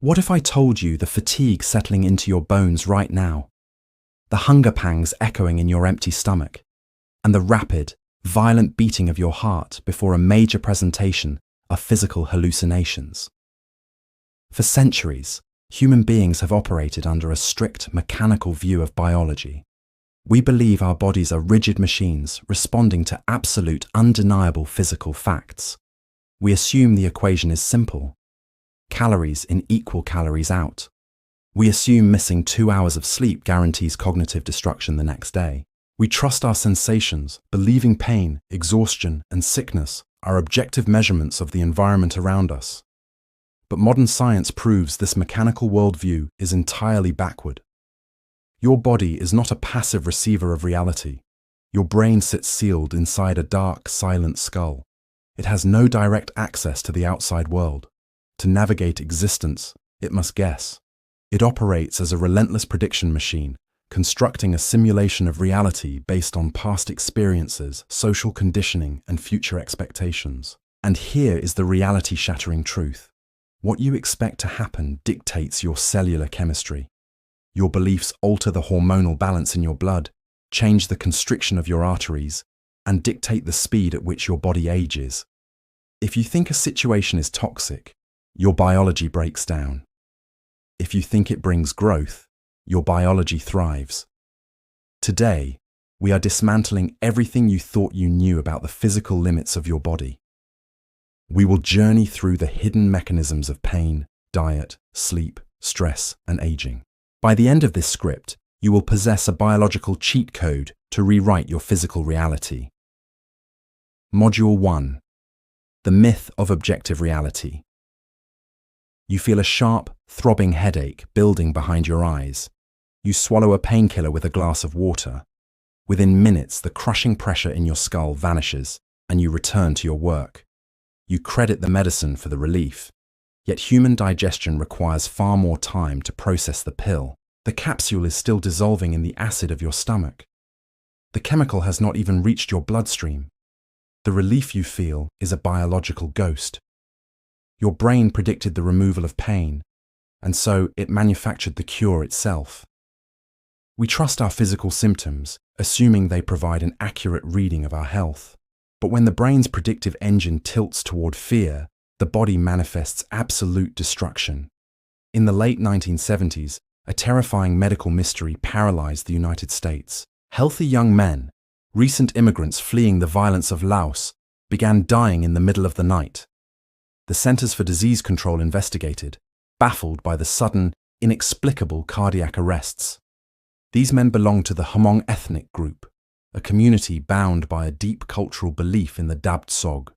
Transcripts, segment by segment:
What if I told you the fatigue settling into your bones right now, the hunger pangs echoing in your empty stomach, and the rapid, violent beating of your heart before a major presentation are physical hallucinations? For centuries, human beings have operated under a strict mechanical view of biology. We believe our bodies are rigid machines responding to absolute, undeniable physical facts. We assume the equation is simple: calories in equal calories out. We assume missing 2 hours of sleep guarantees cognitive destruction the next day. We trust our sensations, believing pain, exhaustion, and sickness are objective measurements of the environment around us. But modern science proves this mechanical worldview is entirely backward. Your body is not a passive receiver of reality. Your brain sits sealed inside a dark, silent skull. It has no direct access to the outside world. To navigate existence, it must guess. It operates as a relentless prediction machine, constructing a simulation of reality based on past experiences, social conditioning, and future expectations. And here is the reality-shattering truth. What you expect to happen dictates your cellular chemistry. Your beliefs alter the hormonal balance in your blood, change the constriction of your arteries, and dictate the speed at which your body ages. If you think a situation is toxic, your biology breaks down. If you think it brings growth, your biology thrives. Today, we are dismantling everything you thought you knew about the physical limits of your body. We will journey through the hidden mechanisms of pain, diet, sleep, stress, and aging. By the end of this script, you will possess a biological cheat code to rewrite your physical reality. Module 1. The myth of objective reality. You feel a sharp, throbbing headache building behind your eyes. You swallow a painkiller with a glass of water. Within minutes, the crushing pressure in your skull vanishes, and you return to your work. You credit the medicine for the relief. Yet human digestion requires far more time to process the pill. The capsule is still dissolving in the acid of your stomach. The chemical has not even reached your bloodstream. The relief you feel is a biological ghost. Your brain predicted the removal of pain, and so it manufactured the cure itself. We trust our physical symptoms, assuming they provide an accurate reading of our health. But when the brain's predictive engine tilts toward fear, the body manifests absolute destruction. In the late 1970s, a terrifying medical mystery paralyzed the United States. Healthy young men, recent immigrants fleeing the violence of Laos, began dying in the middle of the night. The Centers for Disease Control investigated, baffled by the sudden, inexplicable cardiac arrests. These men belonged to the Hmong ethnic group, a community bound by a deep cultural belief in the Dabt Sog,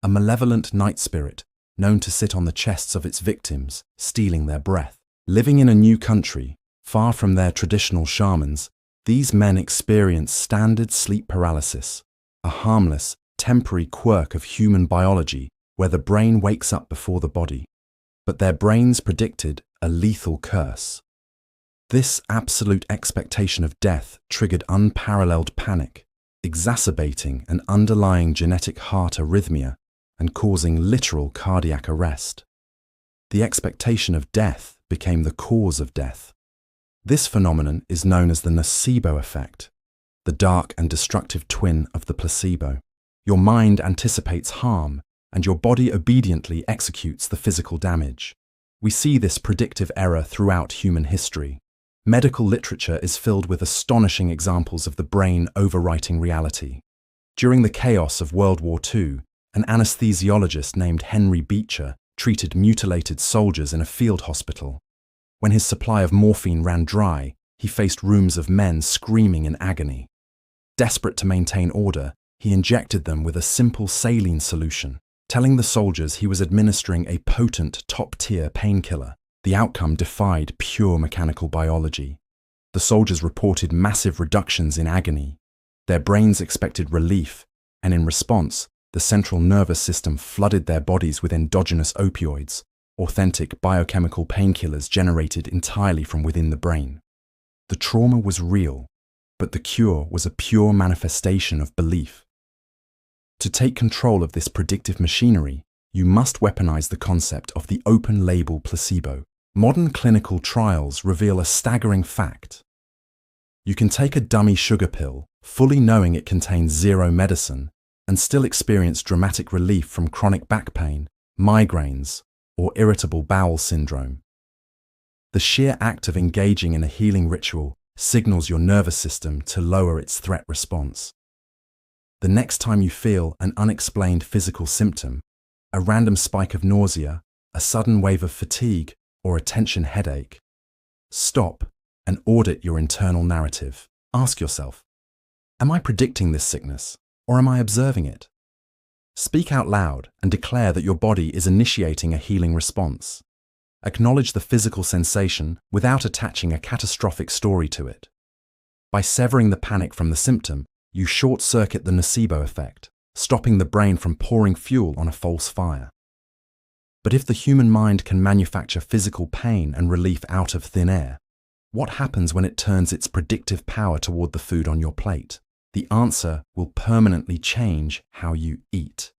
a malevolent night spirit known to sit on the chests of its victims, stealing their breath. Living in a new country, far from their traditional shamans, these men experience standard sleep paralysis, a harmless, temporary quirk of human biology where the brain wakes up before the body. But their brains predicted a lethal curse. This absolute expectation of death triggered unparalleled panic, exacerbating an underlying genetic heart arrhythmia and causing literal cardiac arrest. The expectation of death became the cause of death. This phenomenon is known as the nocebo effect, the dark and destructive twin of the placebo. Your mind anticipates harm, and your body obediently executes the physical damage. We see this predictive error throughout human history. Medical literature is filled with astonishing examples of the brain overwriting reality. During the chaos of World War II, an anesthesiologist named Henry Beecher treated mutilated soldiers in a field hospital. When his supply of morphine ran dry, he faced rooms of men screaming in agony. Desperate to maintain order, he injected them with a simple saline solution, telling the soldiers he was administering a potent, top-tier painkiller. The outcome defied pure mechanical biology. The soldiers reported massive reductions in agony. Their brains expected relief, and in response, the central nervous system flooded their bodies with endogenous opioids, authentic biochemical painkillers generated entirely from within the brain. The trauma was real, but the cure was a pure manifestation of belief. To take control of this predictive machinery, you must weaponize the concept of the open-label placebo. Modern clinical trials reveal a staggering fact. You can take a dummy sugar pill, fully knowing it contains zero medicine, and still experience dramatic relief from chronic back pain, migraines, or irritable bowel syndrome. The sheer act of engaging in a healing ritual signals your nervous system to lower its threat response. The next time you feel an unexplained physical symptom, a random spike of nausea, a sudden wave of fatigue, or a tension headache, stop and audit your internal narrative. Ask yourself, am I predicting this sickness, or am I observing it? Speak out loud and declare that your body is initiating a healing response. Acknowledge the physical sensation without attaching a catastrophic story to it. By severing the panic from the symptom, you short-circuit the nocebo effect, stopping the brain from pouring fuel on a false fire. But if the human mind can manufacture physical pain and relief out of thin air, what happens when it turns its predictive power toward the food on your plate? The answer will permanently change how you eat.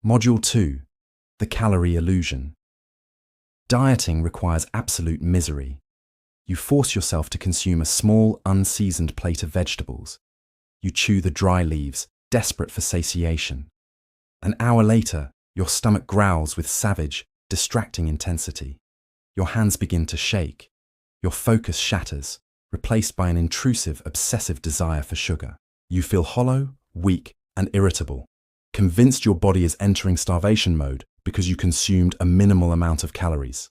Module 2. The Calorie Illusion. Dieting requires absolute misery. You force yourself to consume a small, unseasoned plate of vegetables. You chew the dry leaves, desperate for satiation. An hour later, your stomach growls with savage, distracting intensity. Your hands begin to shake. Your focus shatters, replaced by an intrusive, obsessive desire for sugar. You feel hollow, weak, and irritable, convinced your body is entering starvation mode because you consumed a minimal amount of calories.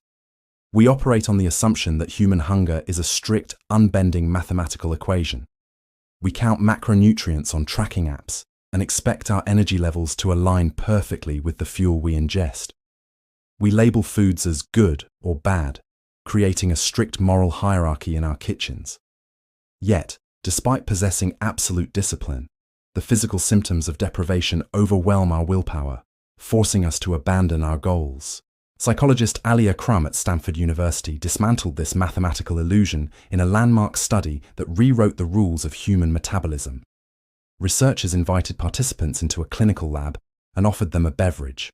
We operate on the assumption that human hunger is a strict, unbending mathematical equation. We count macronutrients on tracking apps and expect our energy levels to align perfectly with the fuel we ingest. We label foods as good or bad, creating a strict moral hierarchy in our kitchens. Yet, despite possessing absolute discipline, the physical symptoms of deprivation overwhelm our willpower, forcing us to abandon our goals. Psychologist Alia Crum at Stanford University dismantled this mathematical illusion in a landmark study that rewrote the rules of human metabolism. Researchers invited participants into a clinical lab and offered them a beverage.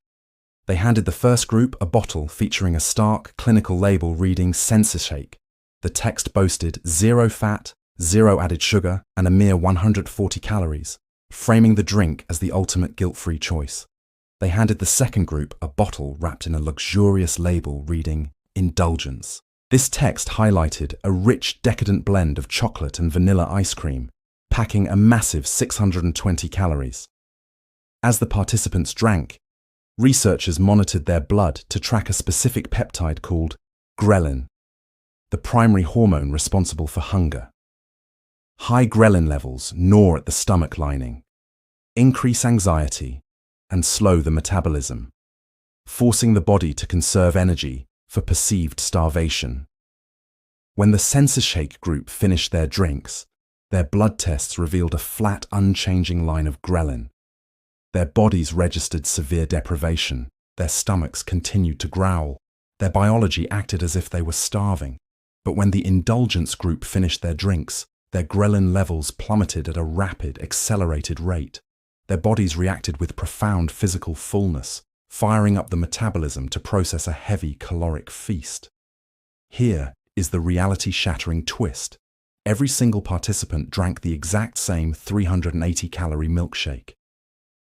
They handed the first group a bottle featuring a stark clinical label reading SensorShake. The text boasted 0 fat, 0 added sugar, and a mere 140 calories, framing the drink as the ultimate guilt-free choice. They handed the second group a bottle wrapped in a luxurious label reading Indulgence. This text highlighted a rich, decadent blend of chocolate and vanilla ice cream, packing a massive 620 calories. As the participants drank, researchers monitored their blood to track a specific peptide called ghrelin, the primary hormone responsible for hunger. High ghrelin levels gnaw at the stomach lining, increase anxiety, and slow the metabolism, forcing the body to conserve energy for perceived starvation. When the SensorShake group finished their drinks, their blood tests revealed a flat, unchanging line of ghrelin. Their bodies registered severe deprivation. Their stomachs continued to growl. Their biology acted as if they were starving. But when the Indulgence group finished their drinks, their ghrelin levels plummeted at a rapid, accelerated rate. Their bodies reacted with profound physical fullness, firing up the metabolism to process a heavy caloric feast. Here is the reality-shattering twist. Every single participant drank the exact same 380-calorie milkshake.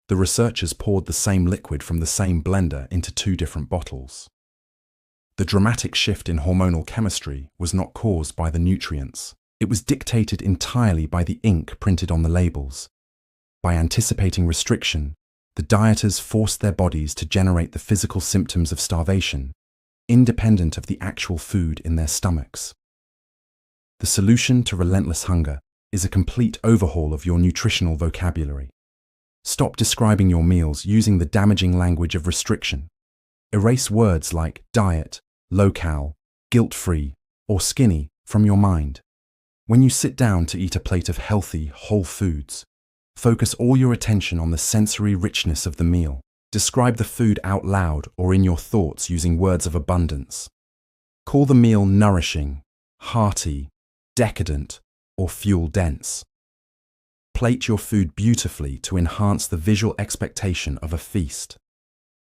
The researchers poured the same liquid from the same blender into 2 different bottles. The dramatic shift in hormonal chemistry was not caused by the nutrients. It was dictated entirely by the ink printed on the labels. By anticipating restriction, the dieters forced their bodies to generate the physical symptoms of starvation, independent of the actual food in their stomachs. The solution to relentless hunger is a complete overhaul of your nutritional vocabulary. Stop describing your meals using the damaging language of restriction. Erase words like diet, low-cal, guilt-free, or skinny from your mind. When you sit down to eat a plate of healthy, whole foods, focus all your attention on the sensory richness of the meal. Describe the food out loud or in your thoughts using words of abundance. Call the meal nourishing, hearty, decadent, or fuel-dense. Plate your food beautifully to enhance the visual expectation of a feast.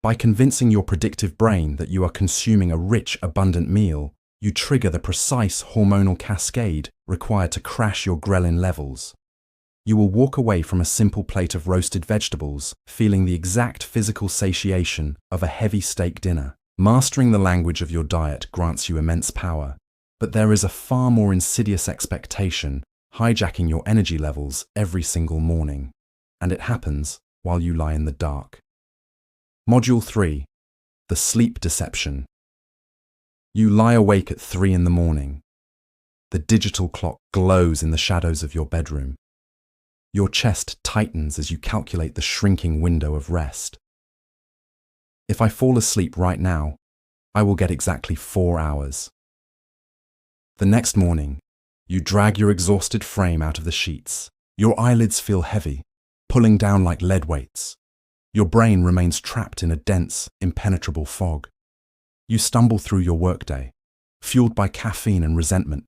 By convincing your predictive brain that you are consuming a rich, abundant meal, you trigger the precise hormonal cascade required to crash your ghrelin levels. You will walk away from a simple plate of roasted vegetables feeling the exact physical satiation of a heavy steak dinner. Mastering the language of your diet grants you immense power, but there is a far more insidious expectation hijacking your energy levels every single morning, and it happens while you lie in the dark. Module 3. The Sleep Deception. You lie awake at 3 in the morning. The digital clock glows in the shadows of your bedroom. Your chest tightens as you calculate the shrinking window of rest. If I fall asleep right now, I will get exactly 4 hours. The next morning, you drag your exhausted frame out of the sheets. Your eyelids feel heavy, pulling down like lead weights. Your brain remains trapped in a dense, impenetrable fog. You stumble through your workday, fueled by caffeine and resentment,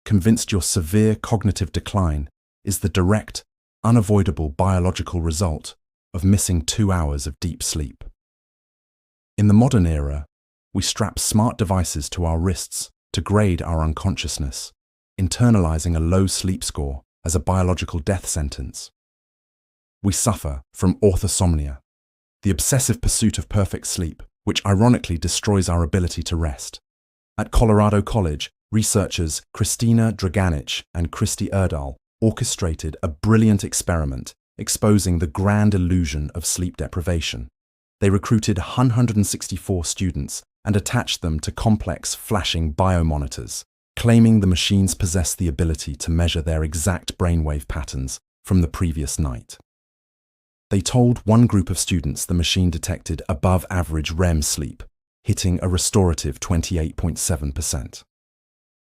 convinced your severe cognitive decline is the direct, unavoidable biological result of missing 2 hours of deep sleep. In the modern era, we strap smart devices to our wrists to grade our unconsciousness, internalizing a low sleep score as a biological death sentence. We suffer from orthosomnia, the obsessive pursuit of perfect sleep, which ironically destroys our ability to rest. At Colorado College, researchers Christina Draganic and Kristi Erdahl orchestrated a brilliant experiment exposing the grand illusion of sleep deprivation. They recruited 164 students and attached them to complex flashing biomonitors, claiming the machines possess the ability to measure their exact brainwave patterns from the previous night. They told one group of students the machine detected above-average REM sleep, hitting a restorative 28.7%.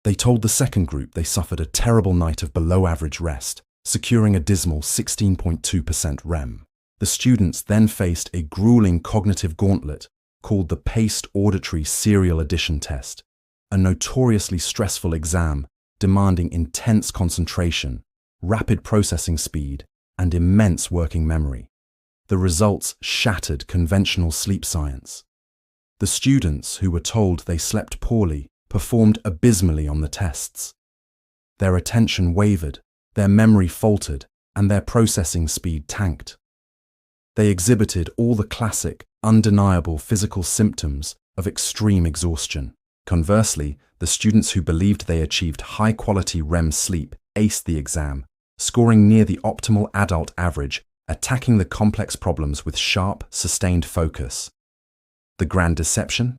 They told the second group they suffered a terrible night of below-average rest, securing a dismal 16.2% REM. The students then faced a grueling cognitive gauntlet called the Paced Auditory Serial Addition Test, a notoriously stressful exam demanding intense concentration, rapid processing speed, and immense working memory. The results shattered conventional sleep science. The students who were told they slept poorly performed abysmally on the tests. Their attention wavered, their memory faltered, and their processing speed tanked. They exhibited all the classic, undeniable physical symptoms of extreme exhaustion. Conversely, the students who believed they achieved high-quality REM sleep aced the exam, scoring near the optimal adult average, attacking the complex problems with sharp, sustained focus. The grand deception?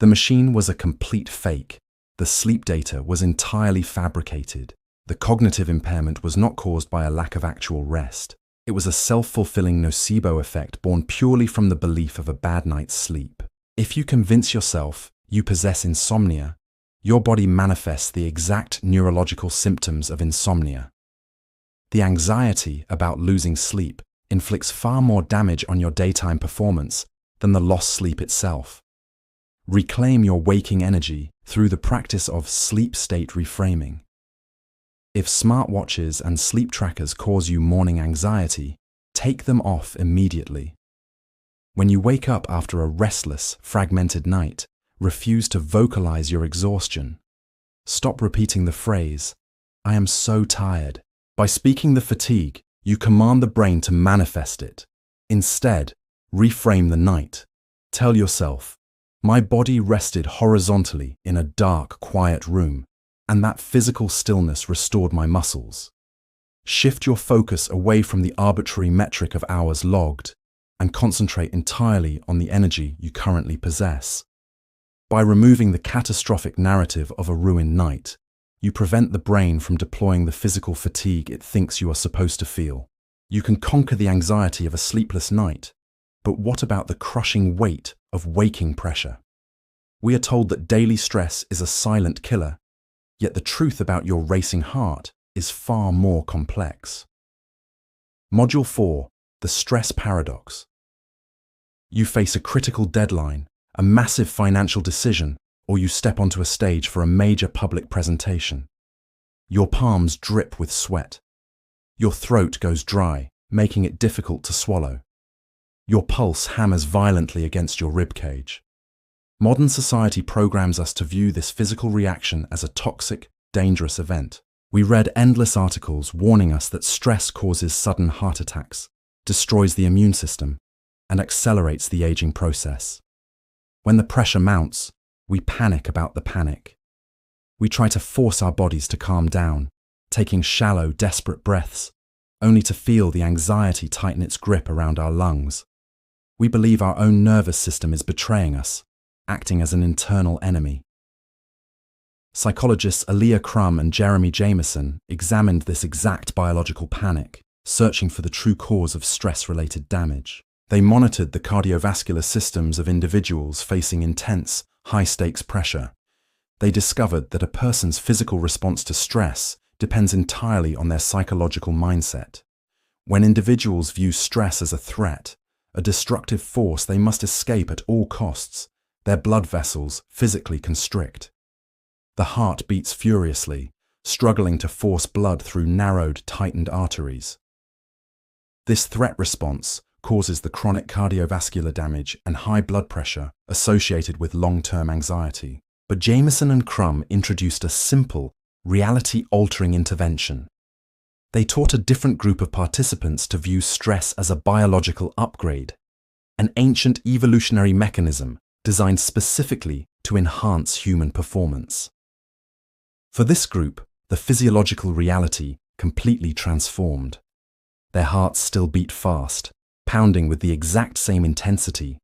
The machine was a complete fake. The sleep data was entirely fabricated. The cognitive impairment was not caused by a lack of actual rest. It was a self-fulfilling nocebo effect born purely from the belief of a bad night's sleep. If you convince yourself you possess insomnia, your body manifests the exact neurological symptoms of insomnia. The anxiety about losing sleep inflicts far more damage on your daytime performance than the lost sleep itself. Reclaim your waking energy through the practice of sleep state reframing. If smartwatches and sleep trackers cause you morning anxiety, take them off immediately. When you wake up after a restless, fragmented night, refuse to vocalize your exhaustion. Stop repeating the phrase, "I am so tired." By speaking the fatigue, you command the brain to manifest it. Instead, reframe the night. Tell yourself, "My body rested horizontally in a dark, quiet room, and that physical stillness restored my muscles." Shift your focus away from the arbitrary metric of hours logged and concentrate entirely on the energy you currently possess. By removing the catastrophic narrative of a ruined night, you prevent the brain from deploying the physical fatigue it thinks you are supposed to feel. You can conquer the anxiety of a sleepless night, but what about the crushing weight of waking pressure? We are told that daily stress is a silent killer, yet the truth about your racing heart is far more complex. Module 4. The Stress Paradox. You face a critical deadline, a massive financial decision, or you step onto a stage for a major public presentation. Your palms drip with sweat. Your throat goes dry, making it difficult to swallow. Your pulse hammers violently against your ribcage. Modern society programs us to view this physical reaction as a toxic, dangerous event. We read endless articles warning us that stress causes sudden heart attacks, destroys the immune system, and accelerates the aging process. When the pressure mounts, we panic about the panic. We try to force our bodies to calm down, taking shallow, desperate breaths, only to feel the anxiety tighten its grip around our lungs. We believe our own nervous system is betraying us, acting as an internal enemy. Psychologists Aaliyah Crum and Jeremy Jameson examined this exact biological panic, searching for the true cause of stress-related damage. They monitored the cardiovascular systems of individuals facing intense, high-stakes pressure. They discovered that a person's physical response to stress depends entirely on their psychological mindset. When individuals view stress as a threat, a destructive force they must escape at all costs, their blood vessels physically constrict. The heart beats furiously, struggling to force blood through narrowed, tightened arteries. This threat response causes the chronic cardiovascular damage and high blood pressure associated with long-term anxiety. But Jameson and Crum introduced a simple, reality-altering intervention. They taught a different group of participants to view stress as a biological upgrade, an ancient evolutionary mechanism designed specifically to enhance human performance. For this group, the physiological reality completely transformed. Their hearts still beat fast, pounding with the exact same intensity,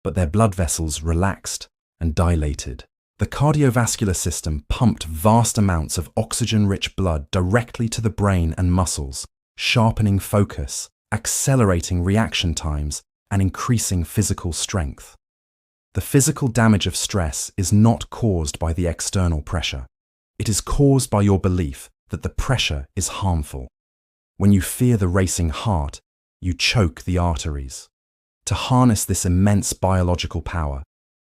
but their blood vessels relaxed and dilated. The cardiovascular system pumped vast amounts of oxygen-rich blood directly to the brain and muscles, sharpening focus, accelerating reaction times, and increasing physical strength. The physical damage of stress is not caused by the external pressure. It is caused by your belief that the pressure is harmful. When you fear the racing heart, you choke the arteries. To harness this immense biological power,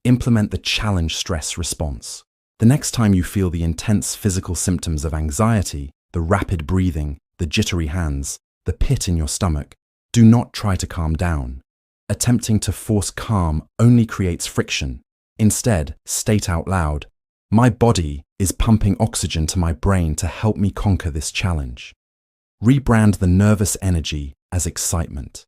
implement the challenge stress response. The next time you feel the intense physical symptoms of anxiety, the rapid breathing, the jittery hands, the pit in your stomach, do not try to calm down. Attempting to force calm only creates friction. Instead, state out loud, "My body is pumping oxygen to my brain to help me conquer this challenge." Rebrand the nervous energy as excitement.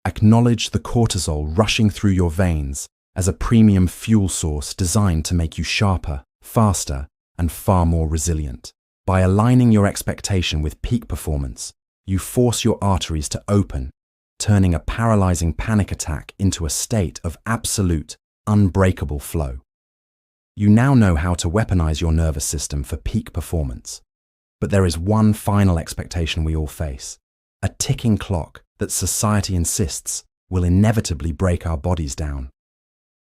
Acknowledge the cortisol rushing through your veins as a premium fuel source designed to make you sharper, faster, and far more resilient. By aligning your expectation with peak performance, you force your arteries to open, turning a paralyzing panic attack into a state of absolute, unbreakable flow. You now know how to weaponize your nervous system for peak performance. But there is one final expectation we all face, a ticking clock that society insists will inevitably break our bodies down.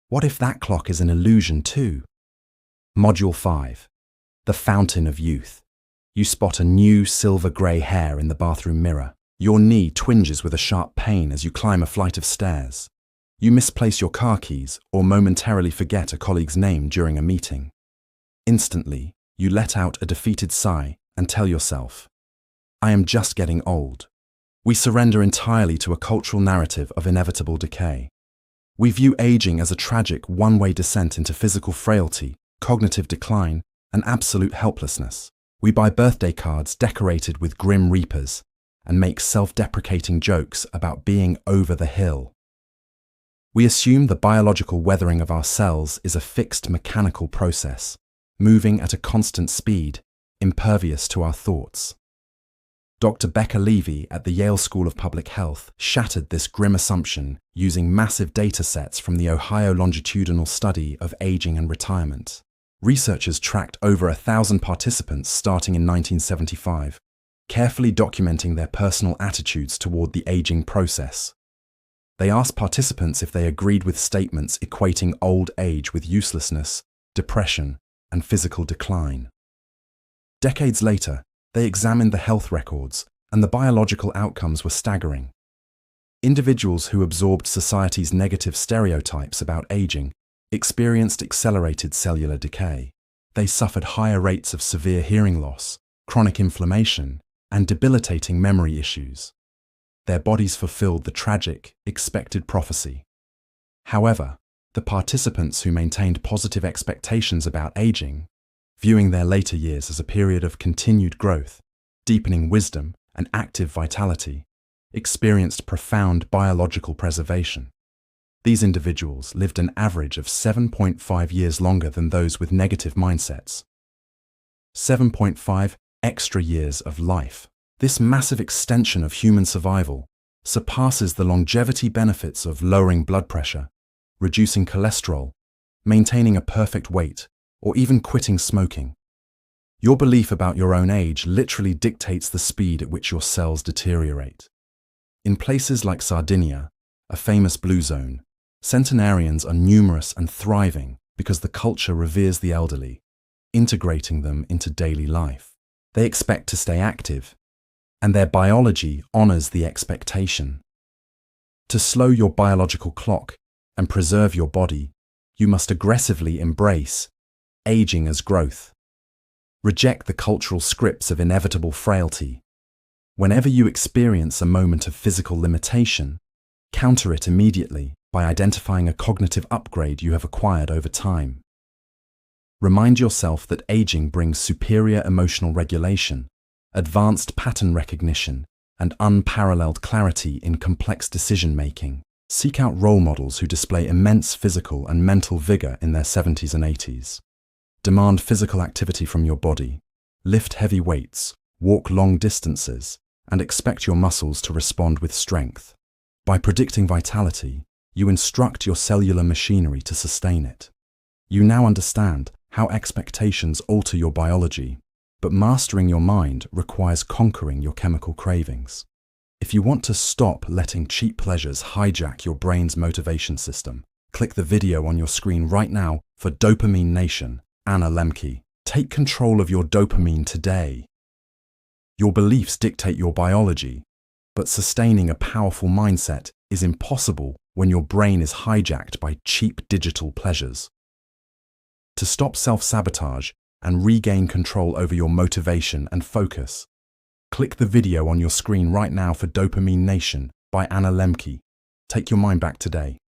What if that clock is an illusion too? Module 5. The Fountain of Youth. You spot a new silver-grey hair in the bathroom mirror. Your knee twinges with a sharp pain as you climb a flight of stairs. You misplace your car keys or momentarily forget a colleague's name during a meeting. Instantly, you let out a defeated sigh and tell yourself, "I am just getting old." We surrender entirely to a cultural narrative of inevitable decay. We view aging as a tragic one-way descent into physical frailty, cognitive decline, and absolute helplessness. We buy birthday cards decorated with grim reapers and make self-deprecating jokes about being over the hill. We assume the biological weathering of our cells is a fixed mechanical process, moving at a constant speed, impervious to our thoughts. Dr. Becca Levy at the Yale School of Public Health shattered this grim assumption using massive data sets from the Ohio longitudinal study of aging and retirement. Researchers tracked over 1,000 participants starting in 1975, carefully documenting their personal attitudes toward the aging process. They asked participants if they agreed with statements equating old age with uselessness, depression, and physical decline. Decades later, they examined the health records, and the biological outcomes were staggering. Individuals who absorbed society's negative stereotypes about aging experienced accelerated cellular decay. They suffered higher rates of severe hearing loss, chronic inflammation, and debilitating memory issues. Their bodies fulfilled the tragic, expected prophecy. However, the participants who maintained positive expectations about aging, viewing their later years as a period of continued growth, deepening wisdom, and active vitality, experienced profound biological preservation. These individuals lived an average of 7.5 years longer than those with negative mindsets. 7.5 extra years of life. This massive extension of human survival surpasses the longevity benefits of lowering blood pressure, reducing cholesterol, maintaining a perfect weight, or even quitting smoking. Your belief about your own age literally dictates the speed at which your cells deteriorate. In places like Sardinia, a famous blue zone, centenarians are numerous and thriving because the culture reveres the elderly, integrating them into daily life. They expect to stay active, and their biology honors the expectation. To slow your biological clock and preserve your body, you must aggressively embrace aging as growth. Reject the cultural scripts of inevitable frailty. Whenever you experience a moment of physical limitation, counter it immediately by identifying a cognitive upgrade you have acquired over time. Remind yourself that aging brings superior emotional regulation, advanced pattern recognition, and unparalleled clarity in complex decision-making. Seek out role models who display immense physical and mental vigor in their 70s and 80s. Demand physical activity from your body. Lift heavy weights, walk long distances, and expect your muscles to respond with strength. By predicting vitality, you instruct your cellular machinery to sustain it. You now understand how expectations alter your biology, but mastering your mind requires conquering your chemical cravings. If you want to stop letting cheap pleasures hijack your brain's motivation system, click the video on your screen right now for Dopamine Nation, Anna Lemke. Take control of your dopamine today. Your beliefs dictate your biology, but sustaining a powerful mindset is impossible when your brain is hijacked by cheap digital pleasures. To stop self-sabotage and regain control over your motivation and focus, click the video on your screen right now for Dopamine Nation by Anna Lemke. Take your mind back today.